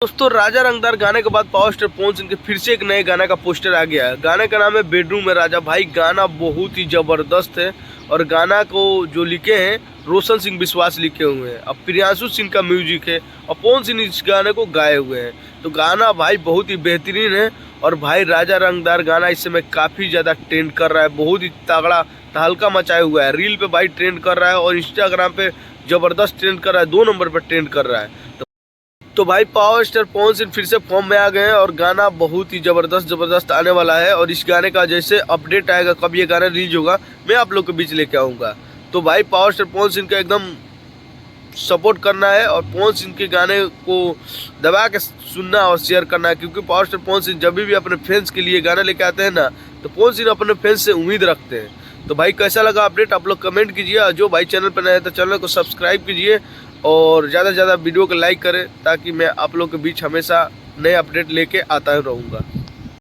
दोस्तों राजा रंगदार गाने के बाद पावर स्टार पवन सिंह के फिर से एक नए गाने का पोस्टर आ गया है। गाने का नाम है बेडरूम में राजा। भाई गाना बहुत ही जबरदस्त है और गाना को जो लिखे हैं रोशन सिंह विश्वास लिखे हुए हैं। अब प्रियांशु सिंह का म्यूजिक है और पवन सिंह इस गाने को गाए हुए हैं। तो गाना भाई बहुत ही बेहतरीन है और भाई राजा रंगदार गाना इस समय काफ़ी ज़्यादा ट्रेंड कर रहा है, बहुत ही तगड़ा तहलका मचाया हुआ है। रील पे भाई ट्रेंड कर रहा है और इंस्टाग्राम पे ज़बरदस्त ट्रेंड कर रहा है, 2 नंबर पर ट्रेंड कर रहा है। तो भाई पावर स्टार पवन सिंह फिर से फॉर्म में आ गए हैं और गाना बहुत ही ज़बरदस्त आने वाला है। और इस गाने का जैसे अपडेट आएगा, कब ये गाना रिलीज होगा, मैं आप लोग के बीच लेके आऊँगा। तो भाई पावर स्टार पवन सिंह का एकदम सपोर्ट करना है और पवन सिंह के गाने को दबा के सुनना और शेयर करना है, क्योंकि पावर स्टार पवन सिंह जब भी अपने फैंस के लिए गाना लेके आते हैं ना, तो पवन सिंह अपने फैंस से उम्मीद रखते हैं। तो भाई कैसा लगा अपडेट आप लोग कमेंट कीजिए और जो भाई चैनल पर नए हैं तो चैनल को सब्सक्राइब कीजिए और ज़्यादा से ज़्यादा वीडियो को लाइक करें, ताकि मैं आप लोग के बीच हमेशा नए अपडेट लेके आता रहूँगा।